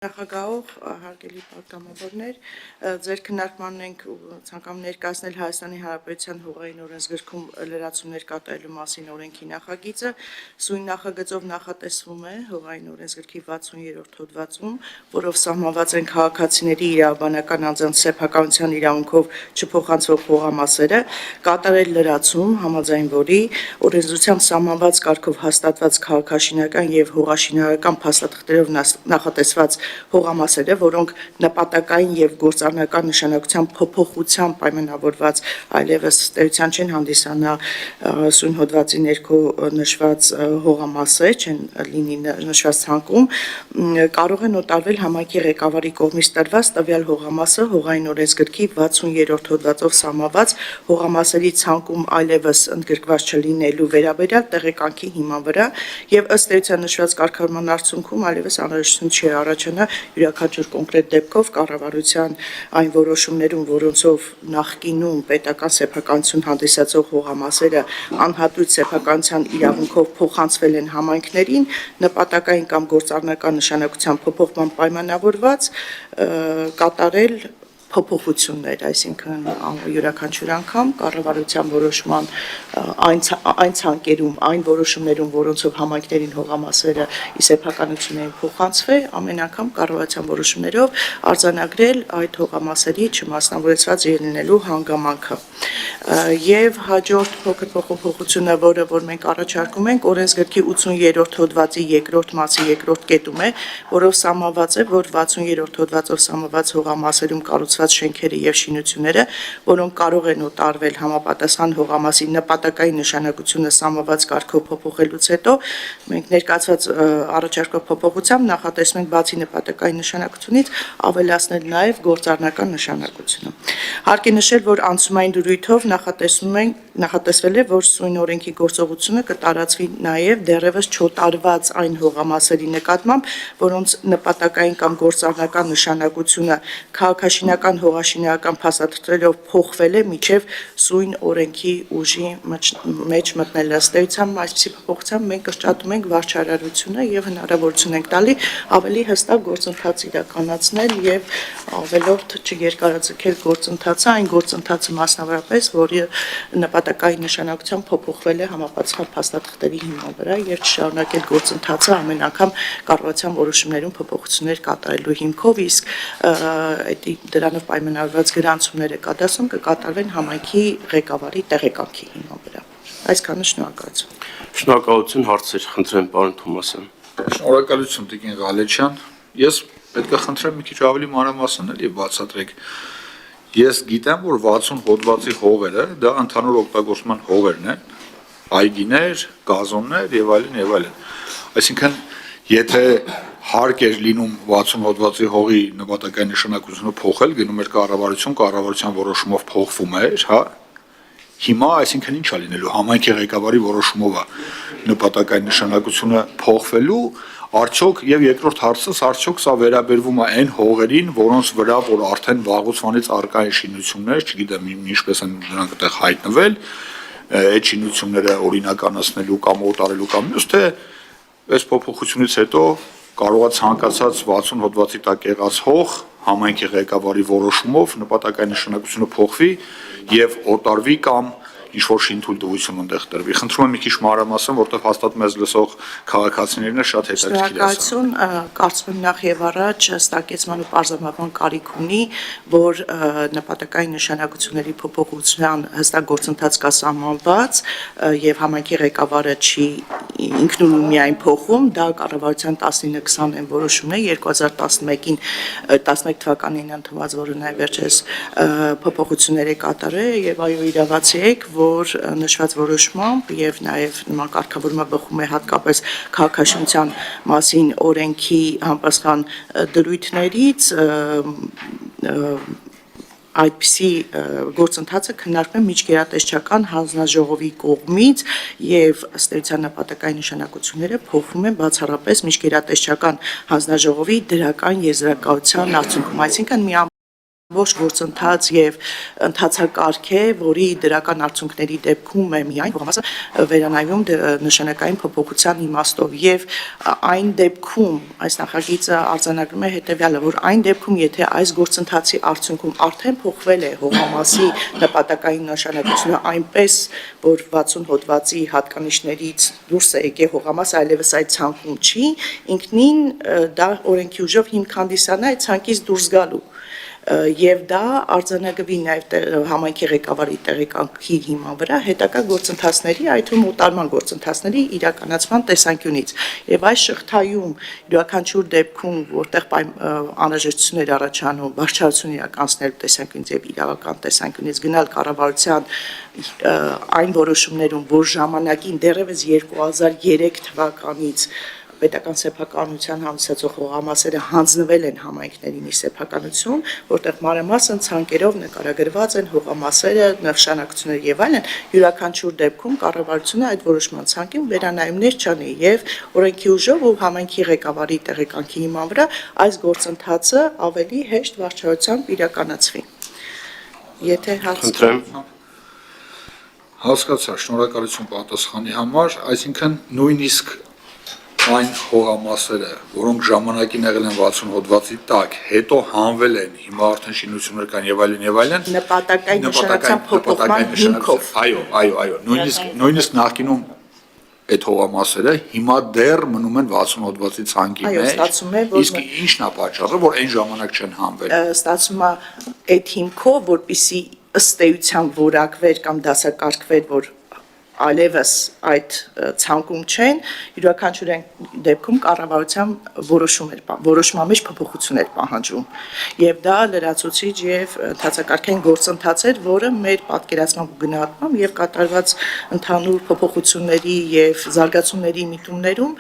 Նախագահող, հարգելի պատգամավորներ, ձեր քննարկմանն ենք ցանկանում ներկայացնել Հայաստանի Հանրապետության հողային օրենսգրքում լրացումներ կատարելու մասին օրենքի նախագիծը։ Սույն նախագծով նախատեսվում է հողային օրենսգրքի 60-րդ հոդվածում, որով սահմանված են քաղաքացիների իրավաբանական անձանց սեփականության իրավունքով չփոխանցվող հողամասերը, կատարել լրացում, համաձայն որի օրենսդրությամբ սահմանված կարգով հաստատված քաղաքաշինական եւ հողաշինարարական փաստաթղթերով նախատեսված հողամասերը, որոնք նպատակային եւ գործառնական նշանակությամբ փոփոխության պայմանավորված այլևս ստեյության չեն հանդիսանա սույն հոդվածի ներքո նշված հողամասեր, չեն լինի նշված ցանկում, կարող են օտարվել համայնքի ղեկավարի կողմից տրված տվյալ հողամասը հողային օրենսգրքի 60-րդ հոդվածով սահմանված հողամասերի ցանկում այլևս ընդգրկված չլինելու վերաբերյալ տեղեկանքի հիման վրա եւ ըստ էության նշված կարգավորման արդյունքում այլևս անհրաժեշտություն չի առաջանա յուրաքանչյուր կոնկրետ դեպքով կառավարության այն որոշումներում, որոնցով նախկինում պետական սեփականություն հանդիսացող հողամասերը անհատույց սեփականության իրավունքով փոխանցվել են համայնքներին, նպատակային կամ գործառնական նշանակությամբ փոփոխման պայմանավորված կատարել փոփոխություններ, այսինքն յուրաքանչյուր անգամ կառավարության որոշման այն ցանկերում, այն որոշումներում, որոնցով համայնքներին հողամասերը ի սեփականություն էին փոխանցվել, ամեն անգամ կառավարության որոշումներով արձանագրել այդ հողամասերի չմասնավորեցված ելնելու հանգամանքը։ Եվ հաջորդ փոքր փոփոխությունը, որ մենք առաջարկում ենք, օրենսգրքի 80-րդ հոդվածի 2-րդ մասի 2-րդ կետում է, որով սահմանված է, որ 60-րդ հոդվածով սահմանված հողամասերում կառուցված շենքերը եւ շինությունները, որոնք կարող են օտարվել համապատասխան հողամասի նպատակային նշանակությունը սահմանված կարգով փոփոխելուց հետո, մենք ներկայացված առաջարկող փոփոխությամբ նախատեսում ենք բացի նպատակային նշանակությունից ավելացնել նաեւ գործառնական նշանակությունը։ Հարկ է նշել, որ անցումային դրույթով նախատեսվել է, որ սույն օրենքի գործողությունը կտարածվի նաև դեռևս չօտարված այն հողամասերի նկատմամբ, որոնց նպատակային կամ գործառնական նշանակությունը քաղաքաշինական հողաշինարարական փաստաթղթերով փոխվել է մինչև սույն օրենքի ուժի մեջ մտնել ըստ էության այսպիսի փոփոխությամբ մենք կրճատում ենք վարչարարությունը եւ հնարավորություն ենք տալի ավելի հստակ գործընթաց իրականացնել եւ ավելորդ չերկարաձգել գործընթացը, այն գործընթացը մասնավորապես, որի նպատակային նշանակությամբ փոփոխվել է համապատասխան փաստաթղթերի հիման վրա եւ չշարունակել գործընթացը ամեն անգամ կառավարության որոշումներում փոփոխություններ կատարելու հիմքով, իսկ դրանով պայմանավորված գրանցումները կադասում կկատարվեն համայնքի ղեկավարի տեղեկանքի հիման վրա։ Այսքանը շնորհակալություն։ Շնորհակալություն, հարցեր խնդրեմ պարոն Թոմասյան։ Շնորհակալություն Տիկին Ղալեչյան։ Ես պետք է խնդրեմ մի քիչ ավելի մանրամասն էլի բացատրեք։ Ես գիտեմ, որ 60 հոդվածի հողերը դա ընդհանուր օգտագործման հողերն են, այգիներ, գազոններ եւ այլն եւ այլն։ Այսինքն, եթե հարկ էր լինում 60 հոդվածի հողի նպատակային նշանակությունը փոխել, գնում էր կառավարության որոշումով փոխվում էր, հա։ Հիմա, այսինքն ինչ է լինելու, համայնքի ղեկավարի որոշումով է նպատակային նշանակությունը փոխվելու, արդյոք եւ երկրորդ հարցս, արդյոք սա վերաբերվում է այն հողերին, որոնց վրա որ արդեն վաղուց առկա են շինություններ, չգիտեմ ինչպես են դրանք այդտեղ հայտնվել, այդ շինությունները օրինականացնելու կամ օտարելու կամ մյուս թե այս փոփոխությունից հետո կարող է ցանկացած 60 հոդվածի տակ եղած հող համայնքի ղեկավարի որոշումով նպատակային նշանակությունը փոխվի եւ օտարվի կամ ինչ-որ շինթույլտվություն ընդեղ տրվի։ Խնդրում եմ մի քիչ մանրամասն, որտեղ հաստատ մեզ լսող քաղաքացիներն է շատ հետաքրքիր է։ Շնորհակալություն, կարծում եմ նախ եւ առաջ հստակեցման ու պարզաբանման կարիք ունի, որ նպատակային նշանակությունների փոփոխության հստակ գործընթաց կա սահմանված եւ համայնքի ղեկավարը չի ինքնուրույն միայն փոխում, դա կառավարության 19-20 են որոշում է 2011-ին 11 թվականին ընդունված, որը նաեւ վերջերս փոփոխություններ է կատարել եւ այո իրավացի եք, որ նշված որոշմամբ եւ նաեւ նման կարգավորումը բխում է հատկապես քաղաքաշինության մասին օրենքի համապատասխան դրույթներից այդպիսի գործընթացը քննարկվում է միջգերատեսչական հանձնաժողովի կողմից եւ ըստ էության նպատակային նշանակությունները փոխվում են բացառապես միջգերատեսչական հանձնաժողովի դրական եզրակացության արդյունքում, այսինքն մի ոչ գործընթաց եւ ընթացակարգ է, որի դրական արդյունքների դեպքում է միայն հողամասը վերանայվում նշանակային փոփոխության իմաստով եւ այն դեպքում այս նախագիծը արձանագրում է հետեւյալը, որ այն դեպքում, եթե այս գործընթացի արդյունքում արդեն փոխվել է հողամասի նպատակային նշանակությունը այնպես, որ 60 հոդվածի հատկանիշներից դուրս է եկել հողամասը այլևս այդ ցանկում չի, ինքնին դա օրենքի ուժով հիմք հանդիսանա այդ ցանկից դուրս գալու եւ դա արձանագրվի նաեւ համայնքի ղեկավարի տեղեկանքի հիման վրա հետագա գործընթացների, այդ թվում օտարման գործընթացների իրականացման տեսանկյունից եւ այս շղթայում յուրաքանչյուր դեպքում որտեղ անհրաժեշտություններ առաջանում վարչարություն իրականացնելու տեսանկյունից եւ իրավական տեսանկյունից գնալ կառավարության այն որոշումներում, որ ժամանակին դեռևս 2003 թվականից պետական սեփականության համեցածող հողամասերը հանձնվել են համայնքների մի սեփականություն, որտեղ մանրամասն ցանկերով նկարագրված են հողամասերը, նշանակությունները եւ այլն, յուրաքանչյուր դեպքում կառավարությունը այդ որոշման ցանկին վերանայումներ չանի եւ օրենքի ուժով ու համայնքի ղեկավարի տեղեկանքի հիման վրա այս գործընթացը ավելի հեշտ վարչարությամբ իրականացվի։ Եթե Խնդրեմ։ Հասկացա, շնորհակալություն պատասխանի համար, այսինքն նույնիսկ այն հողամասերը, որոնք ժամանակին եղել են 60 հոդվածի տակ, հետո հանվել են, հիմա արդեն շինություններ կան եւ այլն, նպատակային նշանակության փոփոխման հիմքով։ Այո, նույնիսկ նախկինում այդ հողամասերը հիմա դեռ մնում են 60 հոդվածի ցանկի Այո, մեջ։ ստացվում է, որ Իսկ ինչն է պատճառը, որ այն ժամանակ չեն հանվել։ Ստացվում է այդ հիմքով, որպիսի ըստ էության որակվեր կամ դասակարգվեր, որ այլևս այդ ցանկում չեն, յուրաքանչյուր դեպքում կառավարության որոշման մեջ փոփոխություն էր պահանջում։ Եվ դա լրացուցիչ եւ ընդհանրակարգային գործընթաց էր, որը մեր պատկերացմամբ ու գնահատմամբ եւ կատարված ընդհանուր փոփոխությունների եւ զարգացումների միտումներում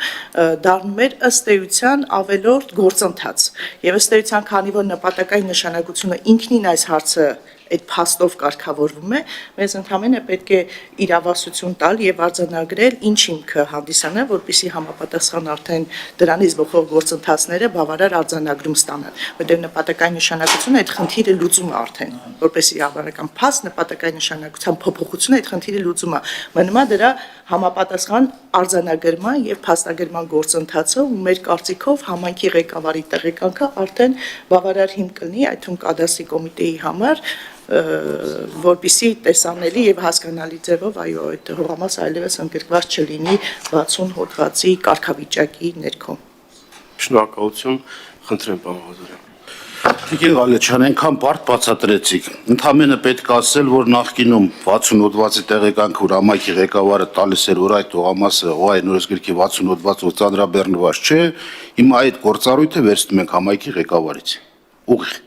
դառնում էր ըստ էության ավելորդ գործընթաց։ Եվ ըստ էության, քանի որ նպատակային նշանակությունը ինքնին այս հարցը այդ փաստով կարգավորվում է, մեզ ընդհանրապես պետք է իրավասություն տալ եւ արձանագրել ինչ հիմքը հանդիսանա, որպեսզի համապատասխան արդեն դրանից բխող գործընթացները բավարար արձանագրում ստանան։ Որտեղ նպատակային նշանակությունը այդ խնդիրը լուծում է արդեն, որպեսզի հավանական փաստ նպատակային նշանակության փոփոխությունը այդ խնդիրը լուծում է։ Մնում է դրա համապատասխան արձանագրման եւ փաստագրման գործընթացը ու մեր կարծիքով համայնքի ղեկավարի տեղեկանքը արդեն բավարար հիմք կլինի այդ թվում կադաստրի կոմիտեի համար որպեսզի տեսանելի եւ հասկանալի ձևով այո այդ հողամասը այլևս ընդգրկված չլինի 60 հոդվածի կարգավիճակի ներքո։ Շնորհակալություն, խնդրեմ պարոն Ղազարյան։ Տիկին Ղալեչյան, այնքան բարդ բացատրեցիք։ Ընդհանրապես պետք է ասել, որ նախկինում 60 հոդվածի տեղեկանք որ համայնքի ղեկավարը տալիս էր, որ այդ հողամասը հողային օրենսգրքի 60 հոդվածով ծանրաբեռնված չէ, հիմա այդ գործառույթը վերցնում ենք համայնքի ղեկավարից։ Ուղիղ։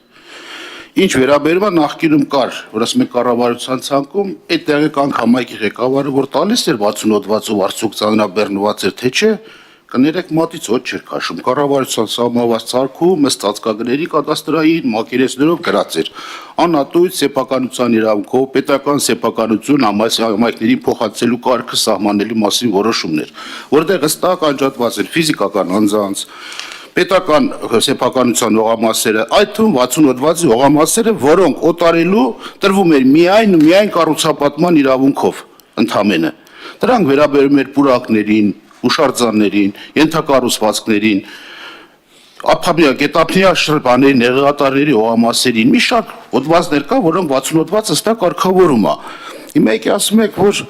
Ինչ վերաբերում է նախկինում կար, որ ասում ենք կառավարության ցանկում, այդ տեղեկանք համայնքի ղեկավարը որ տալիս էր 60 հոդվածով արդյոք ծանրաբեռնված էր թե չէ, կներեք մատից ոչ չէր քաշում, կառավարության սահմանված ցանկում ըստ ծածկագրերի կադաստրային մակերեսներով գրած էր անատույց սեփականության իրավունքով պետական սեփականություն համայնքներին փոխանցելու կարգը սահմանելու մասին որոշումներ, որտեղ հստակ անջատված էր ֆիզիկական անձանց պետական սեփականության հողամասերը, այդ թվում 60 հոդվածի հողամասերը, որոնք օտարելու տրվում էր միայն կառուցապատման իրավունքով ընդամենը։ Դրանք վերաբերում էր պուրակներին, հուշարձաններին, ենթակառուցվածքներին, գետափնյա շրջանների նեղատարների հողամասերին, մի շարք հոդվածներ կա, որոնք 60 հոդվածը հստակ կարգավորում է։ Հիմա եկի ասում եք, որ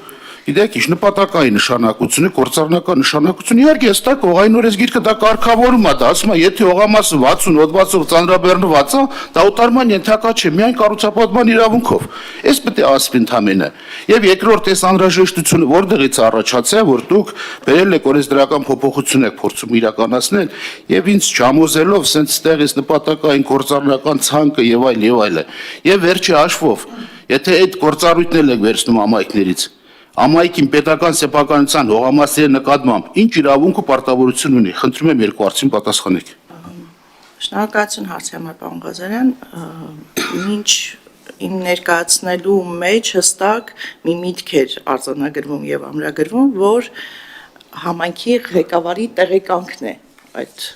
Գիտեք, ինչ նպատակային նշանակություն է, գործառնական նշանակություն, իհարկե հստակ հողային օրենսգիրքը դա կարգավորում է, դա ասում է, եթե հողամասը 60 հոդվածով ծանրաբեռնված է, դա օտարման ենթակա չէ, միայն կառուցապատման իրավունքով։ Այս պետք է ասվի ընդամենը։ Եվ երկրորդ այս անհրաժեշտությունը որտեղից առաջացել, որ դուք բերել եք օրենսդրական փոփոխություն եք փորձում իրականացնել, եւ ինձ չամոզելով սենց ստեղից նպատակային գործառնական ցանկը եւ այլն։ Եվ վերջի հաշվով, եթե այդ գործառույթն եք վերցնում համայնքներից Ամայքին պետական սեփականության հողամասերի նկատմամբ ինչ իրավունք ու պարտավորություն ունի, խնդրում եմ երկու հարցին պատասխանեք։ Շնորհակալություն հարցի համար, պարոն Ղազարյան, ինչ իմ ներկայացնելու մեջ հստակ մի միտք էր արձանագրվում եւ ամրագրվում, որ համայնքի ղեկավարի տեղեկանքն է այդ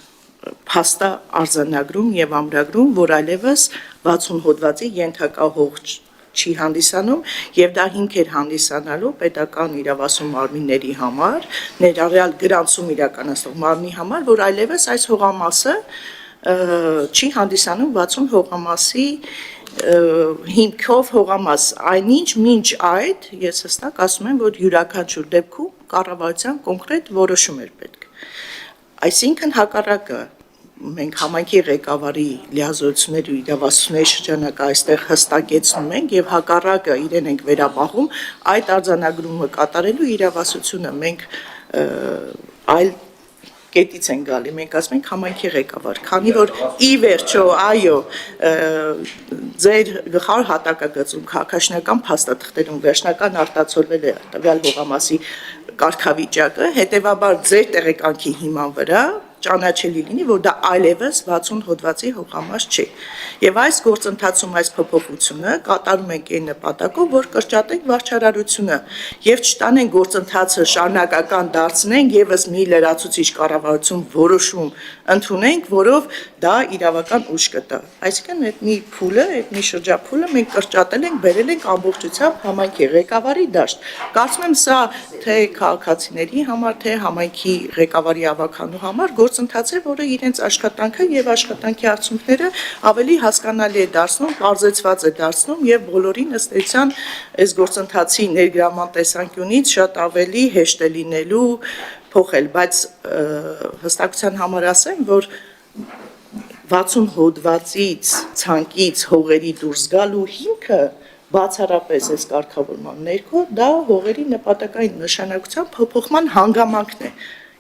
փաստա արձանագրում եւ ամրագրում, որ այլևս 60 հոդվածի ենթակա հող չի հանդիսանում եւ դա հիմք էր հանդիսանալու պետական իրավասու մարմինների համար, ներառյալ գրանցում իրականացնող մարմնի համար, որ այլևս այս հողամասը չի հանդիսանում 60 հողամասի հիմքով հողամաս, այնինչ մինչ այդ ես հստակ ասում եմ, որ յուրաքանչյուր դեպքում կառավարության կոնկրետ որոշում էր պետք։ Այսինքն հակառակը մենք համայնքի ղեկավարի լիազորությունների ու իրավասությունների շրջանակը այստեղ հստակեցնում ենք եւ հակառակը իրեն ենք վերապահում այդ արձանագրումը կատարելու իրավասությունը մենք այլ կետից են գալի, մենք ասում ենք համայնքի ղեկավար, քանի որ ի վերջո, այո, ձեր գլխավոր հատակագծում քաղաքաշինական փաստաթղթերում վերջնական արտացոլվել է տվյալ հողամասի կարգավիճակը, հետևաբար ձեր տեղեկանքի հիման վրա ճանաչելի լինի, որ դա այլևս 60 հոդվածի հողամաս չի։ Եվ այս գործընթացում այս փոփոխությունը կատարում ենք այն նպատակով, որ կրճատենք վարչարարությունը եւ չտանենք գործընթացը շարունակական դարձնենք, եւս մի լրացուցիչ կառավարություն որոշում ընդունենք, որով դա իրավական ուժ կտա։ Այսինքն այդ մի փուլը, այդ մի շրջափուլը մենք կրճատել ենք, բերել ենք ամբողջությամբ համայնքի ղեկավարի դաշտ։ Կարծում եմ սա թե քաղաքացիների համար, թե համայնքի ղեկավարի ավականու համար գործընթաց է, որը իրենց աշխատանքը եւ աշխատանքի արդյունքները ավելի հասկանալի է դարձնում, բարձեցված է դարձնում եւ բոլորին ըստ էության այս գործընթացի ներգրաման տեսանկյունից շատ ավելի հեշտ է լինելու փոխել, բայց հստակության համար ասեմ, որ 60 հոդվածից ցանկից հողերի դուրս գալու հիմքը բացառապես այս կարգավորման ներքո դա հողերի նպատակային նշանակության փոփոխման հանգամանքն է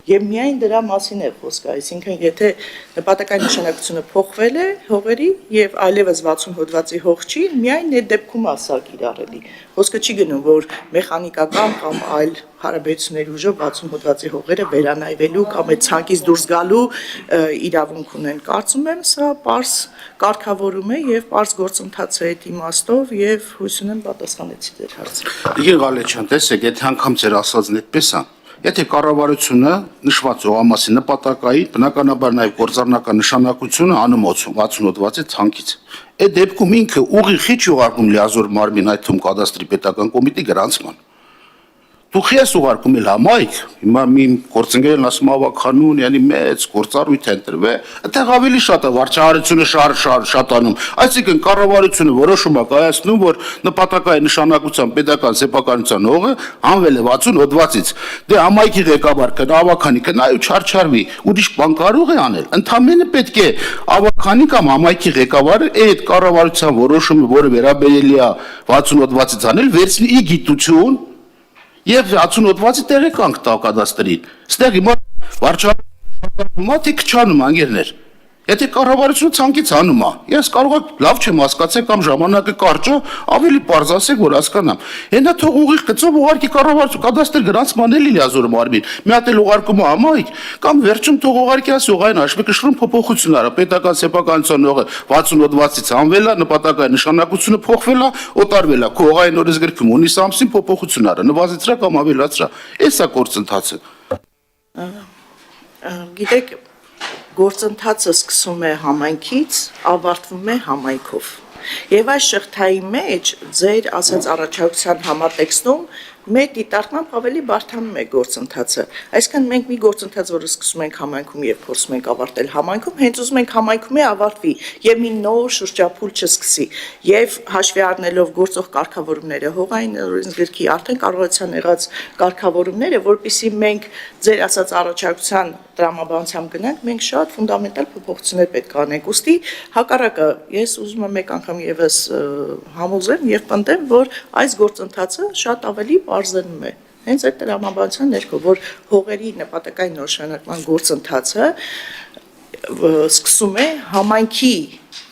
եւ միայն դրա մասին է խոսքը, այսինքն եթե նպատակային նշանակությունը փոխվել է հողերի եւ այլևս 60 հոդվածի հող չի, միայն այդ դեպքում է սա կիրառելի։ Խոսքը չի գնում, որ մեխանիկական կամ այլ հարաբերությունների ուժով 60 հոդվածի հողերը վերանայվելու կամ այդ ցանկից դուրս գալու իրավունք ունեն։ Կարծում եմ սա պարզ կարգավորում է եւ պարզ գործընթաց է այդ իմաստով եւ հույս ունեմ պատասխանեցի ձեր հարցին։ Իգին Ղալեչյան, տեսեք, եթե անգամ ձեր ասածն այդպես է, եթե կառավարությունը նշված հողամասի նպատակային, բնականաբար նաև գործառնական նշանակությունը անում 60 հոդվածի ցանկից։ Այդ դեպքում ինքը ուղիղ չի ուղարկում լիազոր մարմին, այդ թվում կադաստրի պետական կոմիտեի գրանցման։ Դուք ես ուղարկում ել համայնք, հիմա մի գործընկերն ասում ավականուն, yani մեծ գործառույթ է ընտրվել, այդտեղ ավելի շատ է վարչարարությունը շատանում, այսինքն կառավարությունը որոշում է կայացնում, որ նպատակային նշանակության պետական սեփականության հողը հանվել է 60 հոդվածից, դե համայնքի ղեկավար կնա ավականի կնա ու չարչարվի, ուրիշ բան կարող է անել, ընդամենը պետք է ավականի կամ համայնքի ղեկավարը այդ կառավարության որոշումը, որը վերաբերելի է 60 հոդվածից անել, վերցնի ի գիտություն Եվ 60 հոդվածի տեղեկանք տա կադաստրին։ Ստեղ հիմա վարչարարությունը մատիկ չանում անգերներ։ Եթե կառավարությունը ցանկից անում է, ես կարող եմ լավ չեմ հասկացել կամ ժամանակը կարճ է, ավելի պարզ ասեք, որ հասկանամ։ Հենա թող ուղիղ գծով ուղարկի կառավարություն կադաստր գրանցման էլի լիազոր մարմին։ Մի հատ էլ ուղարկում է համայնք, կամ վերջում թող ուղարկի ասի ուղային հաշվեկշռում փոփոխություն արա, պետական սեփականության հողը 60 հոդվածից հանվել է, նպատակային նշանակությունը փոխվել է, օտարվել է, հողային օրենսգրքում հունիս ամսին փոփոխություն արա, նվազեցրա կամ ավելացրա։ Էս է գործընթացը։ Գիտեք, գործընթացը սկսում է համայնքից, ավարտվում է համայնքով։ Եվ այս շղթայի մեջ ձեր ասած առաջարկության համատեքստում մեր դիտարկմամբ ավելի բարդանում է գործընթացը։ Այսինքն մենք մի գործընթաց, որը սկսում ենք համայնքում եւ փորձում ենք ավարտել համայնքում, հենց ուզում ենք համայնքում է ավարտվի եւ մի նոր շրջափուլ չսկսի։ Եվ հաշվի առնելով գործող կարգավորումները, հողային օրենսգրքի արդեն կառավարության եղած կարգավորումները, որpիսի մենք ձեր ասած առաջարկության տրամաբանությամբ գնանք, մենք շատ ֆունդամենտալ փոփոխություններ պետք է անենք։ Ուստի հակառակը ես ուզում եմ մեկ անգամ եւս համոզեմ եւ պնդեմ, որ այս գործընթացը շատ ավելի բարձրանում է։ Հենց այդ տրամաբանության ներքո, որ հողերի նպատակային նշանակման գործընթացը սկսում է համայնքի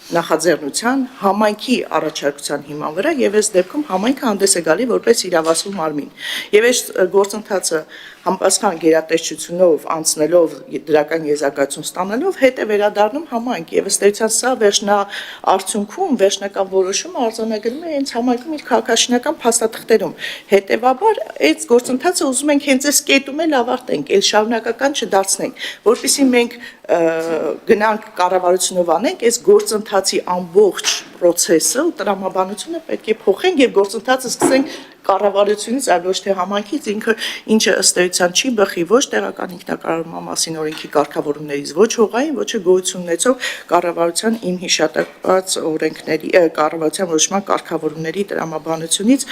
նախաձեռնության, համայնքի առաջարկության հիման վրա եւ այս դեպքում համայնքը հանդես է գալի որպես իրավասու մարմին։ Եվ այս գործընթացը համապատասխան գերատեսչությունով անցնելով դրական եզրակացություն ստանալով հետ է վերադառնում համայնք եւ ըստ էության սա վերջնաարդյունքում վերջնական որոշումը արձանագրում է հենց համայնքում իր քաղաքաշինական փաստաթղթերում հետեւաբար այդ գործընթացը ուզում ենք հենց այս կետում էլ ավարտենք այլ շարունակական չդարձնենք որովհետեւ մենք գնանք կառավարությունով անենք այս գործընթացի ամբողջ process-ը ու տրամաբանությունը պետք է փոխենք եւ գործընթացը սկսենք կառավարությունից այլ ոչ թե համայնքից ինքը ինչը ըստ էության չի բխի ոչ տեղական ինքնակառավարման մասին օրենքի կարգավորումներից ոչ հողային ոչ գոյություն ունեցող կառավարության իմ հիշատակված օրենքների կառավարության որոշման կարգավորումների տրամաբանությունից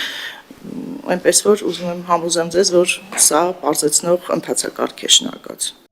այնպես որ ուզում եմ համոզեմ ձեզ որ սա բարձրացնող ընթացակարգ է շնորհակալություն